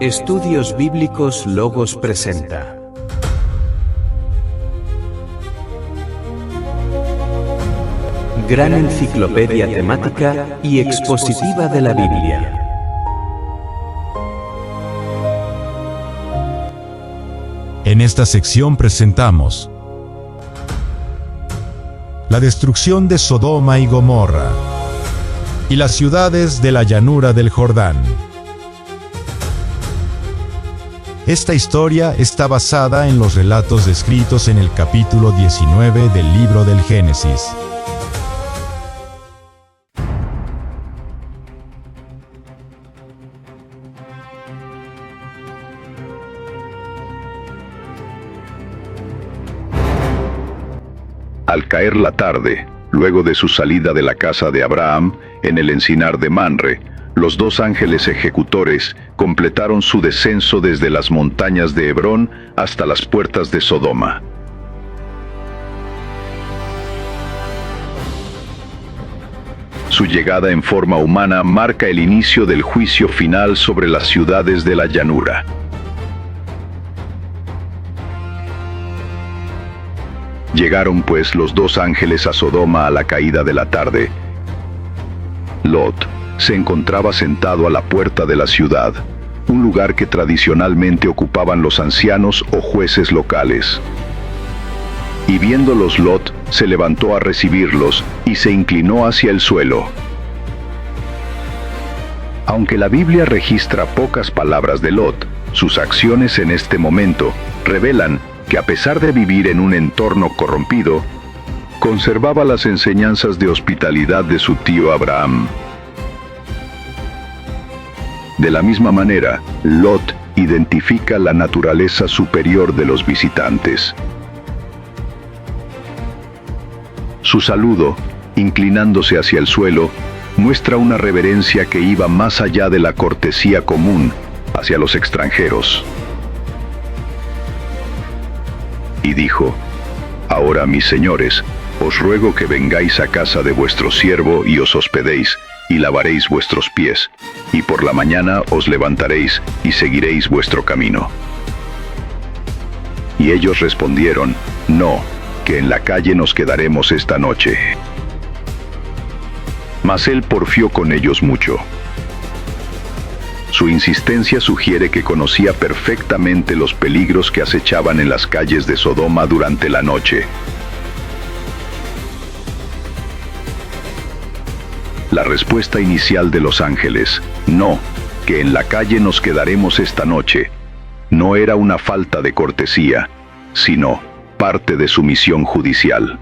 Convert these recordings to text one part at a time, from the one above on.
Estudios Bíblicos Logos presenta. Gran enciclopedia temática y expositiva de la Biblia. En esta sección presentamos la destrucción de Sodoma y Gomorra y las ciudades de la llanura del Jordán. Esta historia está basada en los relatos descritos en el capítulo 19 del libro del Génesis. Al caer la tarde, luego de su salida de la casa de Abraham, en el encinar de Manre, los dos ángeles ejecutores completaron su descenso desde las montañas de Hebrón hasta las puertas de Sodoma. Su llegada en forma humana marca el inicio del juicio final sobre las ciudades de la llanura. Llegaron pues los dos ángeles a Sodoma a la caída de la tarde. Lot se encontraba sentado a la puerta de la ciudad, un lugar que tradicionalmente ocupaban los ancianos o jueces locales. Y viéndolos Lot, se levantó a recibirlos y se inclinó hacia el suelo. Aunque la Biblia registra pocas palabras de Lot, sus acciones en este momento revelan que a pesar de vivir en un entorno corrompido, conservaba las enseñanzas de hospitalidad de su tío Abraham. De la misma manera, Lot identifica la naturaleza superior de los visitantes. Su saludo, inclinándose hacia el suelo, muestra una reverencia que iba más allá de la cortesía común hacia los extranjeros. Y dijo: «Ahora, mis señores, os ruego que vengáis a casa de vuestro siervo y os hospedéis, y lavaréis vuestros pies, y por la mañana os levantaréis y seguiréis vuestro camino». Y ellos respondieron: «No, que en la calle nos quedaremos esta noche». Mas él porfió con ellos mucho. Su insistencia sugiere que conocía perfectamente los peligros que acechaban en las calles de Sodoma durante la noche. La respuesta inicial de los ángeles, «No, que en la calle nos quedaremos esta noche», no era una falta de cortesía, sino parte de su misión judicial.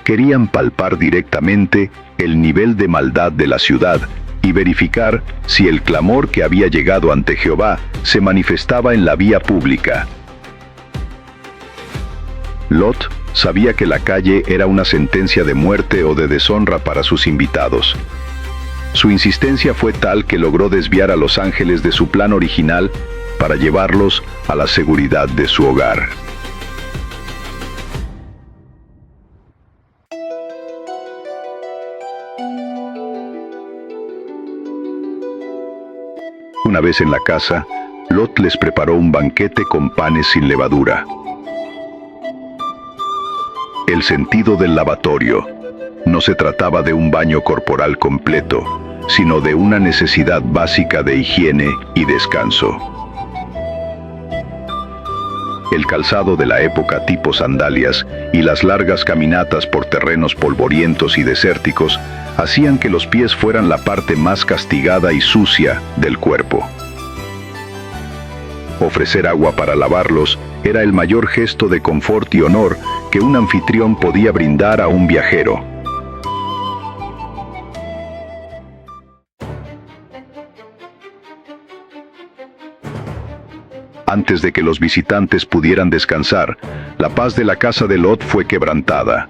Querían palpar directamente el nivel de maldad de la ciudad y verificar si el clamor que había llegado ante Jehová se manifestaba en la vía pública. Lot sabía que la calle era una sentencia de muerte o de deshonra para sus invitados. Su insistencia fue tal que logró desviar a los ángeles de su plan original para llevarlos a la seguridad de su hogar. Una vez en la casa, Lot les preparó un banquete con panes sin levadura. El sentido del lavatorio no se trataba de un baño corporal completo, sino de una necesidad básica de higiene y descanso. El calzado de la época tipo sandalias y las largas caminatas por terrenos polvorientos y desérticos hacían que los pies fueran la parte más castigada y sucia del cuerpo. Ofrecer agua para lavarlos era el mayor gesto de confort y honor que un anfitrión podía brindar a un viajero. Antes de que los visitantes pudieran descansar, la paz de la casa de Lot fue quebrantada.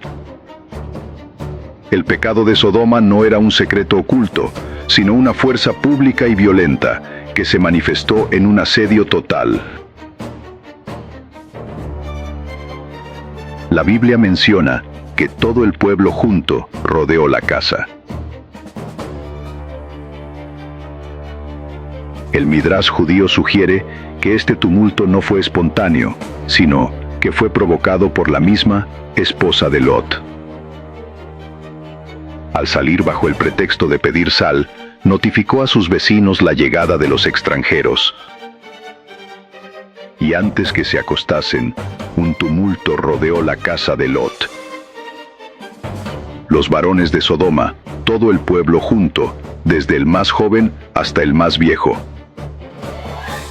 El pecado de Sodoma no era un secreto oculto, sino una fuerza pública y violenta que se manifestó en un asedio total. La Biblia menciona que todo el pueblo junto rodeó la casa. El Midrash judío sugiere que este tumulto no fue espontáneo, sino que fue provocado por la misma esposa de Lot. Al salir bajo el pretexto de pedir sal, notificó a sus vecinos la llegada de los extranjeros. Y antes que se acostasen, un tumulto rodeó la casa de Lot. Los varones de Sodoma, todo el pueblo junto, desde el más joven hasta el más viejo.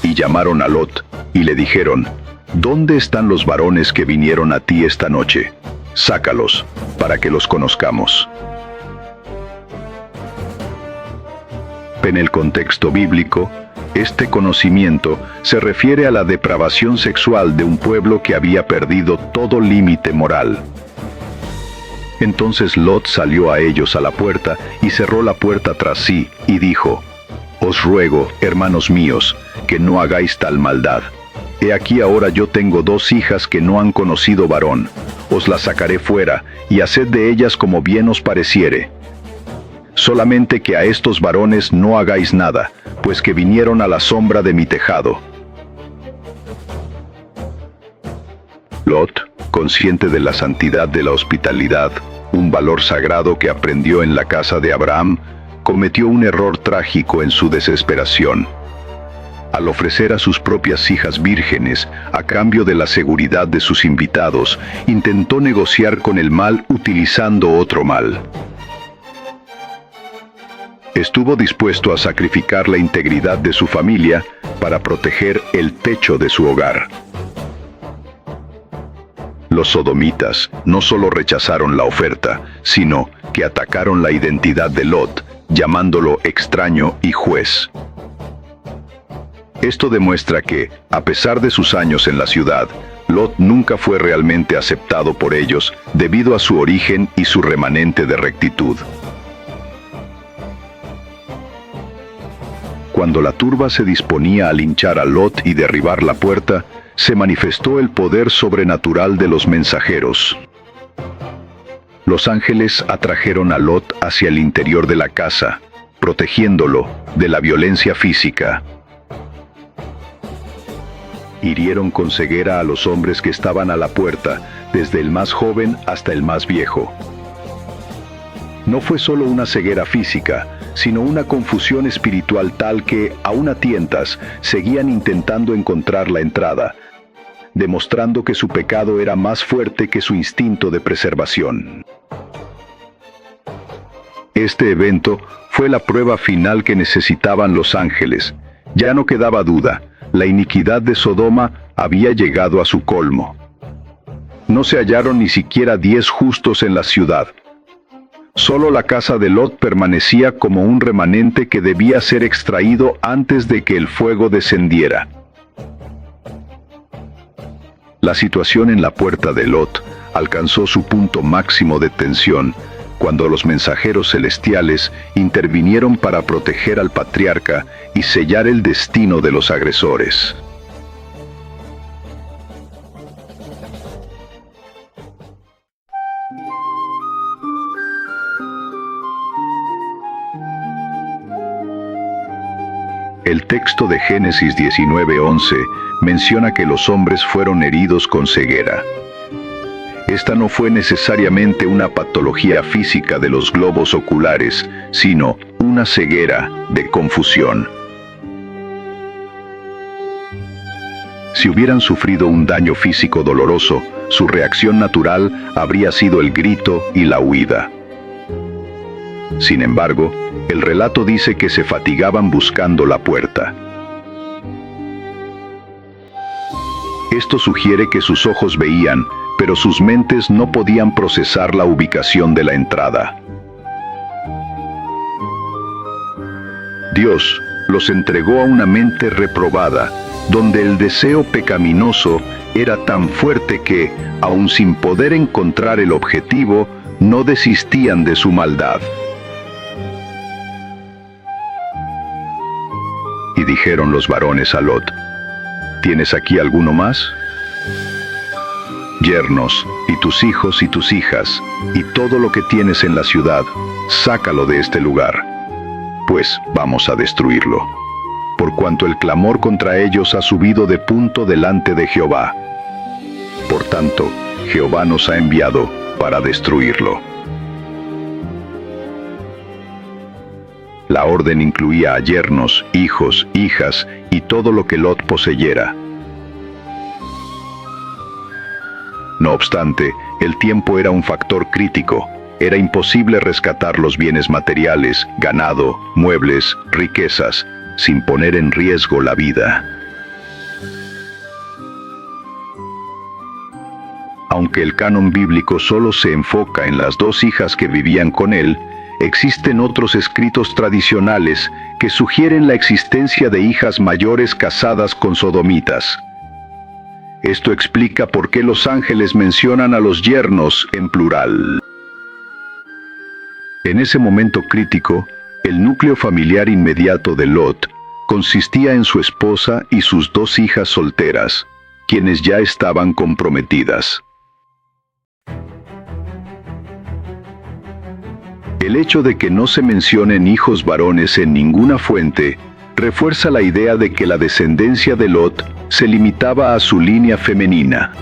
Y llamaron a Lot, y le dijeron: ¿Dónde están los varones que vinieron a ti esta noche? Sácalos, para que los conozcamos. En el contexto bíblico, este conocimiento se refiere a la depravación sexual de un pueblo que había perdido todo límite moral. Entonces Lot salió a ellos a la puerta y cerró la puerta tras sí, y dijo: Os ruego, hermanos míos, que no hagáis tal maldad. He aquí ahora yo tengo 2 hijas que no han conocido varón. Os las sacaré fuera, y haced de ellas como bien os pareciere. Solamente que a estos varones no hagáis nada, pues que vinieron a la sombra de mi tejado. Lot, consciente de la santidad de la hospitalidad, un valor sagrado que aprendió en la casa de Abraham, cometió un error trágico en su desesperación. Al ofrecer a sus propias hijas vírgenes a cambio de la seguridad de sus invitados, intentó negociar con el mal utilizando otro mal. Estuvo dispuesto a sacrificar la integridad de su familia para proteger el techo de su hogar. Los sodomitas no solo rechazaron la oferta, sino que atacaron la identidad de Lot, llamándolo extraño y juez. Esto demuestra que, a pesar de sus años en la ciudad, Lot nunca fue realmente aceptado por ellos debido a su origen y su remanente de rectitud. Cuando la turba se disponía a linchar a Lot y derribar la puerta, se manifestó el poder sobrenatural de los mensajeros. Los ángeles atrajeron a Lot hacia el interior de la casa, protegiéndolo de la violencia física. Hirieron con ceguera a los hombres que estaban a la puerta, desde el más joven hasta el más viejo. No fue solo una ceguera física, sino una confusión espiritual tal que, aún a tientas, seguían intentando encontrar la entrada, demostrando que su pecado era más fuerte que su instinto de preservación. Este evento fue la prueba final que necesitaban los ángeles. Ya no quedaba duda, la iniquidad de Sodoma había llegado a su colmo. No se hallaron ni siquiera 10 justos en la ciudad. Solo la casa de Lot permanecía como un remanente que debía ser extraído antes de que el fuego descendiera. La situación en la puerta de Lot alcanzó su punto máximo de tensión cuando los mensajeros celestiales intervinieron para proteger al patriarca y sellar el destino de los agresores. El texto de Génesis 19:11 menciona que los hombres fueron heridos con ceguera. Esta no fue necesariamente una patología física de los globos oculares, sino una ceguera de confusión. Si hubieran sufrido un daño físico doloroso, su reacción natural habría sido el grito y la huida. Sin embargo, el relato dice que se fatigaban buscando la puerta. Esto sugiere que sus ojos veían, pero sus mentes no podían procesar la ubicación de la entrada. Dios los entregó a una mente reprobada, donde el deseo pecaminoso era tan fuerte que, aun sin poder encontrar el objetivo, no desistían de su maldad. Y dijeron los varones a Lot: ¿Tienes aquí alguno más? Yernos, y tus hijos y tus hijas, y todo lo que tienes en la ciudad, sácalo de este lugar, pues vamos a destruirlo. por cuanto el clamor contra ellos ha subido de punto delante de Jehová. Por tanto, Jehová nos ha enviado para destruirlo. La orden incluía a yernos, hijos, hijas y todo lo que Lot poseyera. No obstante, el tiempo era un factor crítico. Era imposible rescatar los bienes materiales, ganado, muebles, riquezas, sin poner en riesgo la vida. Aunque el canon bíblico solo se enfoca en las dos hijas que vivían con él, existen otros escritos tradicionales que sugieren la existencia de hijas mayores casadas con sodomitas. Esto explica por qué los ángeles mencionan a los yernos en plural. En ese momento crítico, el núcleo familiar inmediato de Lot consistía en su esposa y sus dos hijas solteras, quienes ya estaban comprometidas. El hecho de que no se mencionen hijos varones en ninguna fuente refuerza la idea de que la descendencia de Lot se limitaba a su línea femenina.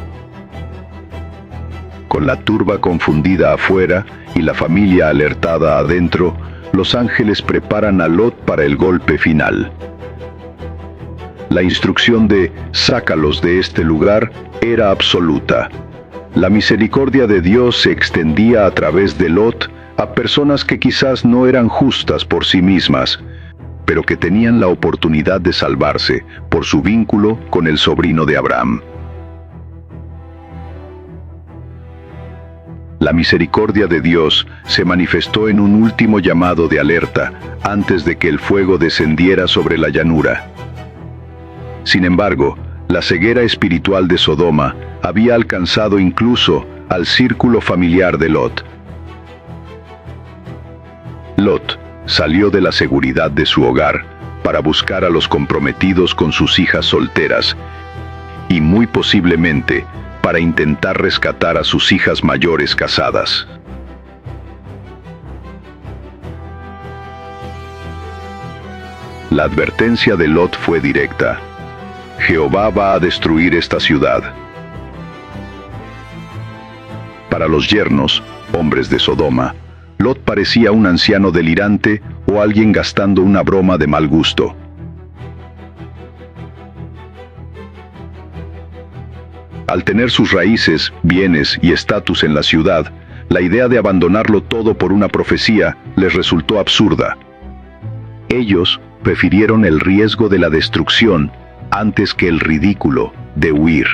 Con la turba confundida afuera y la familia alertada adentro, los ángeles preparan a Lot para el golpe final. La instrucción de «sácalos de este lugar» era absoluta. La misericordia de Dios se extendía a través de Lot a personas que quizás no eran justas por sí mismas, pero que tenían la oportunidad de salvarse por su vínculo con el sobrino de Abraham. La misericordia de Dios se manifestó en un último llamado de alerta antes de que el fuego descendiera sobre la llanura. Sin embargo, la ceguera espiritual de Sodoma había alcanzado incluso al círculo familiar de Lot. Lot salió de la seguridad de su hogar para buscar a los comprometidos con sus hijas solteras y muy posiblemente para intentar rescatar a sus hijas mayores casadas. La advertencia de Lot fue directa: Jehová va a destruir esta ciudad. Para los yernos, hombres de Sodoma, Lot parecía un anciano delirante o alguien gastando una broma de mal gusto. Al tener sus raíces, bienes y estatus en la ciudad, la idea de abandonarlo todo por una profecía les resultó absurda. Ellos prefirieron el riesgo de la destrucción antes que el ridículo de huir.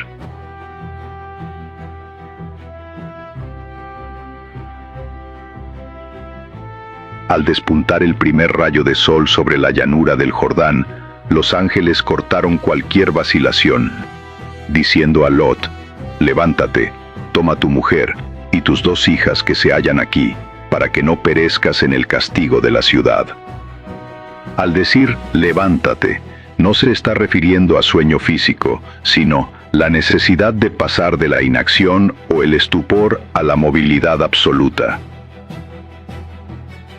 Al despuntar el primer rayo de sol sobre la llanura del Jordán, los ángeles cortaron cualquier vacilación, diciendo a Lot: levántate, toma tu mujer y tus dos hijas que se hallan aquí, para que no perezcas en el castigo de la ciudad. Al decir levántate, no se está refiriendo a sueño físico, sino la necesidad de pasar de la inacción o el estupor a la movilidad absoluta.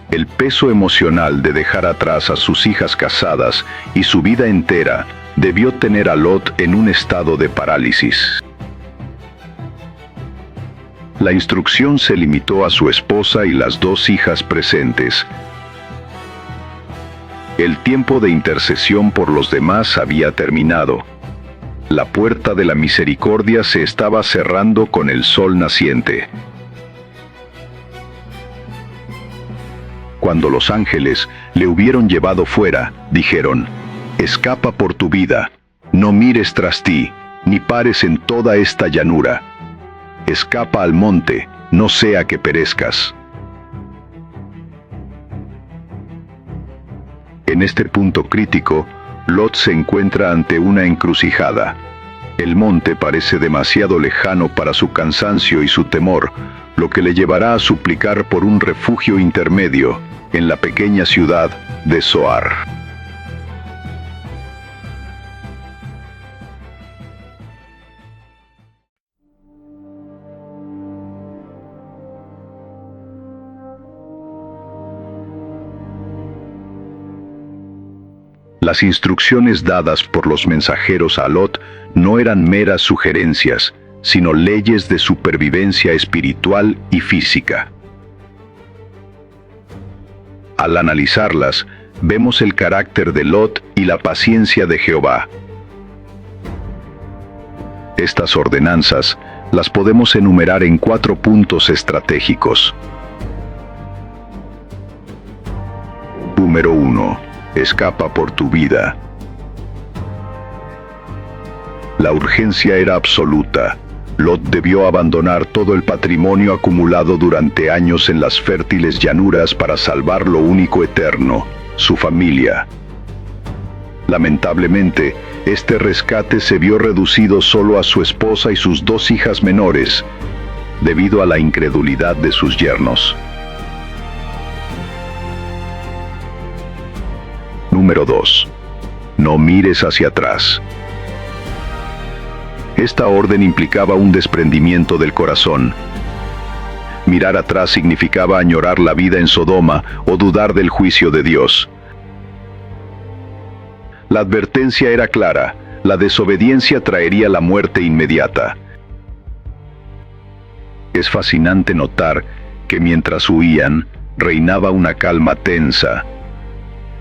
El peso emocional de dejar atrás a sus hijas casadas y su vida entera debió tener a Lot en un estado de parálisis. La instrucción se limitó a su esposa y las dos hijas presentes. El tiempo de intercesión por los demás había terminado. La puerta de la misericordia se estaba cerrando con el sol naciente. Cuando los ángeles le hubieron llevado fuera, dijeron: escapa por tu vida, no mires tras ti, ni pares en toda esta llanura. Escapa al monte, no sea que perezcas. En este punto crítico, Lot se encuentra ante una encrucijada. El monte parece demasiado lejano para su cansancio y su temor, lo que le llevará a suplicar por un refugio intermedio en la pequeña ciudad de Zoar. Las instrucciones dadas por los mensajeros a Lot no eran meras sugerencias, sino leyes de supervivencia espiritual y física. Al analizarlas, vemos el carácter de Lot y la paciencia de Jehová. Estas ordenanzas las podemos enumerar en 4 puntos estratégicos. Número 1. Escapa por tu vida. La urgencia era absoluta. Lot debió abandonar todo el patrimonio acumulado durante años en las fértiles llanuras para salvar lo único eterno, su familia. Lamentablemente, este rescate se vio reducido solo a su esposa y sus 2 hijas menores, debido a la incredulidad de sus yernos. Número 2. No mires hacia atrás. Esta orden implicaba un desprendimiento del corazón. Mirar atrás significaba añorar la vida en Sodoma o dudar del juicio de Dios. La advertencia era clara: la desobediencia traería la muerte inmediata. Es fascinante notar que mientras huían, reinaba una calma tensa,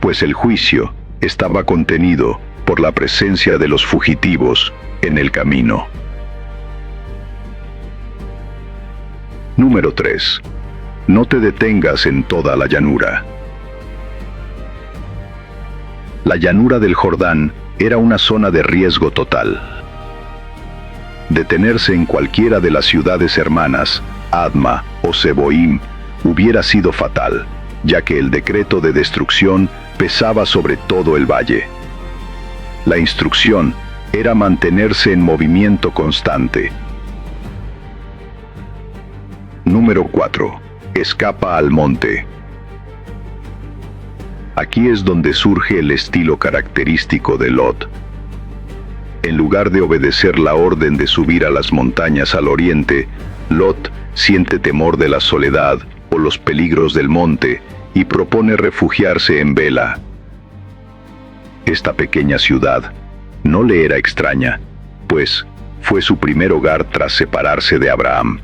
pues el juicio estaba contenido por la presencia de los fugitivos en el camino. Número 3. No te detengas en toda la llanura. La llanura del Jordán era una zona de riesgo total. Detenerse en cualquiera de las ciudades hermanas, Adma o Seboim, hubiera sido fatal, ya que el decreto de destrucción pesaba sobre todo el valle. La instrucción era mantenerse en movimiento constante. Número 4. Escapa al monte. Aquí es donde surge el estilo característico de Lot. En lugar de obedecer la orden de subir a las montañas al oriente, Lot siente temor de la soledad o los peligros del monte y propone refugiarse en Bela. Esta pequeña ciudad no le era extraña, pues fue su primer hogar tras separarse de Abraham.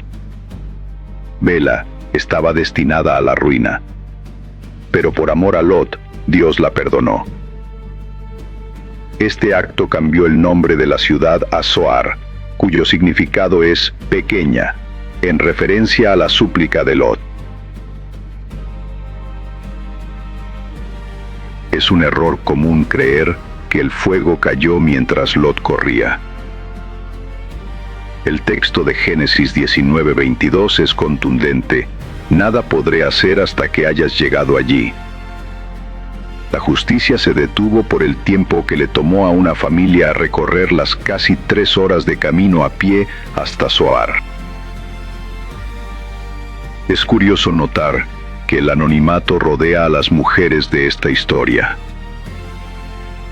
Bela estaba destinada a la ruina, pero por amor a Lot, Dios la perdonó. Este acto cambió el nombre de la ciudad a Zoar, cuyo significado es pequeña, en referencia a la súplica de Lot. Es un error común creer que el fuego cayó mientras Lot corría. El texto de Génesis 19:22 es contundente: nada podré hacer hasta que hayas llegado allí. La justicia se detuvo por el tiempo que le tomó a una familia a recorrer las casi 3 horas de camino a pie hasta Zoar. Es curioso notar que el anonimato rodea a las mujeres de esta historia.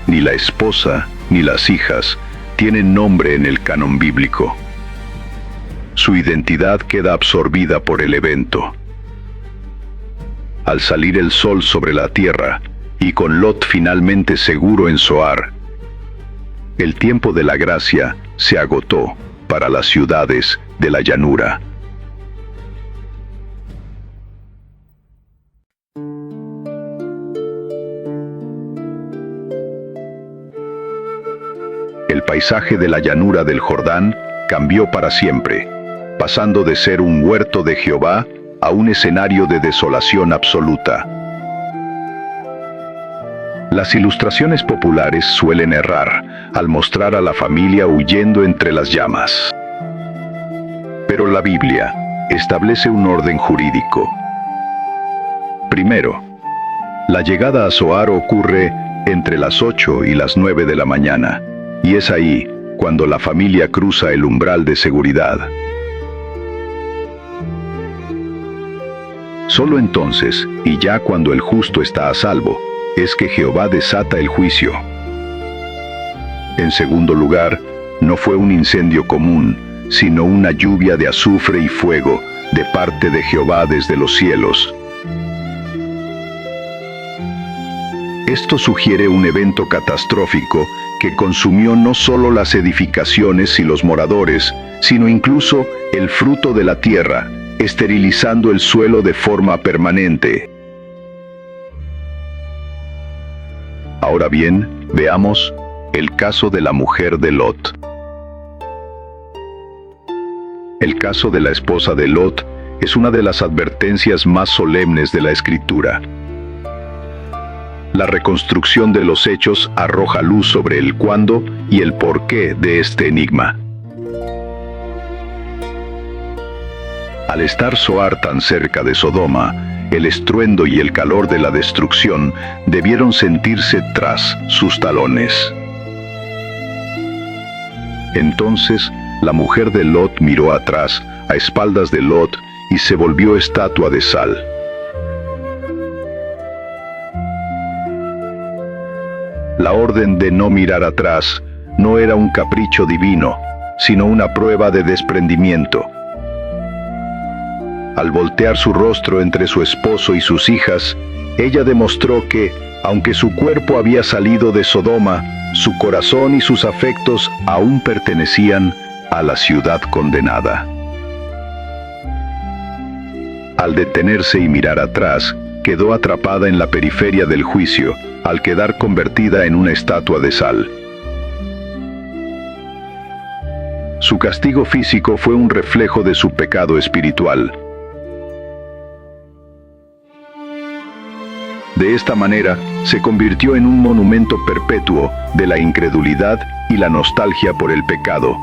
Ni la esposa ni las hijas tienen nombre en el canon bíblico. Su identidad queda absorbida por el evento. Al salir el sol sobre la tierra, y con Lot finalmente seguro en Zoar, el tiempo de la gracia se agotó para las ciudades de la llanura. El paisaje de la llanura del Jordán cambió para siempre, pasando de ser un huerto de Jehová a un escenario de desolación absoluta. Las ilustraciones populares suelen errar al mostrar a la familia huyendo entre las llamas. Pero la Biblia establece un orden jurídico. Primero, la llegada a Zoar ocurre entre las 8 y las 9 de la mañana, y es ahí cuando la familia cruza el umbral de seguridad. Solo entonces, y ya cuando el justo está a salvo, es que Jehová desata el juicio. En segundo lugar, no fue un incendio común, sino una lluvia de azufre y fuego de parte de Jehová desde los cielos. Esto sugiere un evento catastrófico que consumió no solo las edificaciones y los moradores, sino incluso el fruto de la tierra, esterilizando el suelo de forma permanente. Ahora bien, veamos el caso de la mujer de Lot. El caso de la esposa de Lot es una de las advertencias más solemnes de la Escritura. La reconstrucción de los hechos arroja luz sobre el cuándo y el porqué de este enigma. Al estar Zoar tan cerca de Sodoma, el estruendo y el calor de la destrucción debieron sentirse tras sus talones. Entonces, la mujer de Lot miró atrás, a espaldas de Lot, y se volvió estatua de sal. La orden de no mirar atrás no era un capricho divino, sino una prueba de desprendimiento. Al voltear su rostro entre su esposo y sus hijas, ella demostró que, aunque su cuerpo había salido de Sodoma, su corazón y sus afectos aún pertenecían a la ciudad condenada. Al detenerse y mirar atrás, quedó atrapada en la periferia del juicio, al quedar convertida en una estatua de sal. Su castigo físico fue un reflejo de su pecado espiritual. De esta manera, se convirtió en un monumento perpetuo de la incredulidad y la nostalgia por el pecado.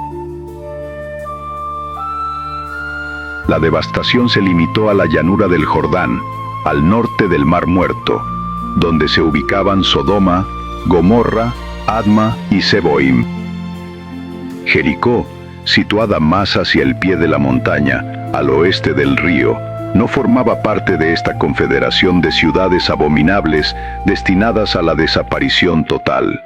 La devastación se limitó a la llanura del Jordán, al norte del Mar Muerto, donde se ubicaban Sodoma, Gomorra, Adma y Zeboim. Jericó, situada más hacia el pie de la montaña, al oeste del río, no formaba parte de esta confederación de ciudades abominables destinadas a la desaparición total.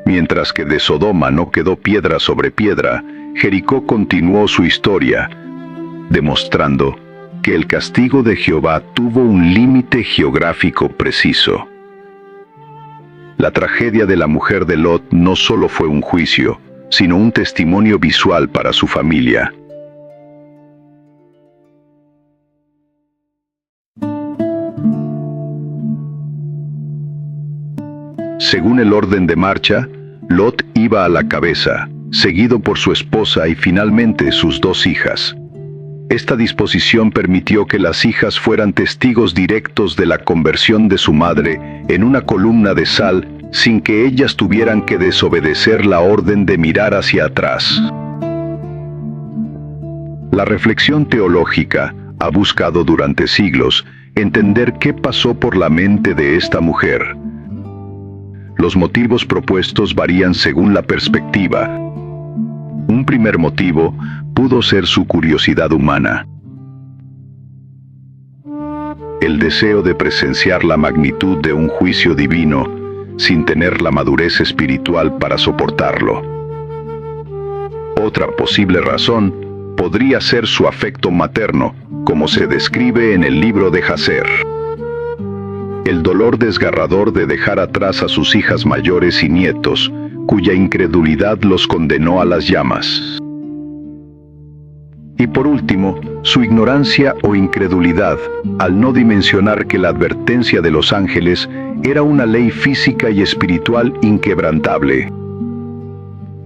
Mientras que de Sodoma no quedó piedra sobre piedra, Jericó continuó su historia, demostrando que el castigo de Jehová tuvo un límite geográfico preciso. La tragedia de la mujer de Lot no solo fue un juicio, sino un testimonio visual para su familia. Según el orden de marcha, Lot iba a la cabeza, seguido por su esposa y finalmente sus dos hijas. Esta disposición permitió que las hijas fueran testigos directos de la conversión de su madre en una columna de sal, sin que ellas tuvieran que desobedecer la orden de mirar hacia atrás. La reflexión teológica ha buscado durante siglos entender qué pasó por la mente de esta mujer. Los motivos propuestos varían según la perspectiva. Un primer motivo pudo ser su curiosidad humana. El deseo de presenciar la magnitud de un juicio divino sin tener la madurez espiritual para soportarlo. Otra posible razón podría ser su afecto materno, como se describe en el libro de Jacer. El dolor desgarrador de dejar atrás a sus hijas mayores y nietos, cuya incredulidad los condenó a las llamas. Y por último, su ignorancia o incredulidad, al no dimensionar que la advertencia de los ángeles era una ley física y espiritual inquebrantable.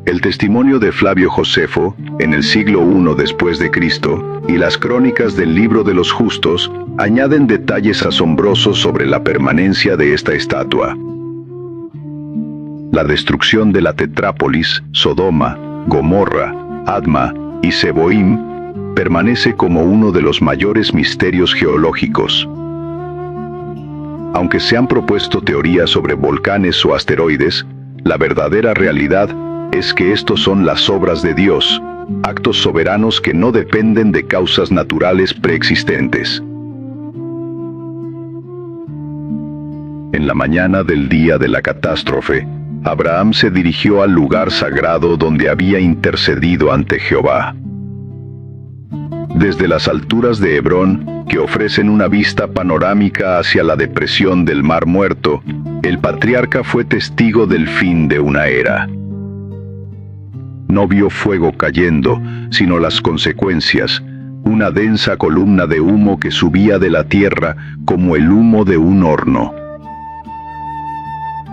El testimonio de Flavio Josefo, en el siglo I después de Cristo, y las crónicas del libro de los justos, añaden detalles asombrosos sobre la permanencia de esta estatua. La destrucción de la tetrápolis, Sodoma, Gomorra, Adma y Zeboim, permanece como uno de los mayores misterios geológicos. Aunque se han propuesto teorías sobre volcanes o asteroides, la verdadera realidad es que estos son las obras de Dios, actos soberanos que no dependen de causas naturales preexistentes. En la mañana del día de la catástrofe, Abraham se dirigió al lugar sagrado donde había intercedido ante Jehová. Desde las alturas de Hebrón, que ofrecen una vista panorámica hacia la depresión del Mar Muerto, el patriarca fue testigo del fin de una era. No vio fuego cayendo, sino las consecuencias, una densa columna de humo que subía de la tierra como el humo de un horno.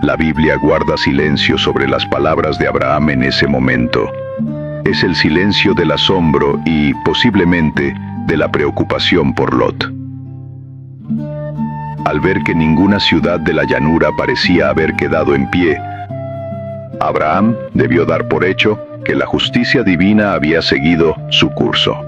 La Biblia guarda silencio sobre las palabras de Abraham en ese momento. Es el silencio del asombro y, posiblemente, de la preocupación por Lot. Al ver que ninguna ciudad de la llanura parecía haber quedado en pie, Abraham debió dar por hecho que la justicia divina había seguido su curso.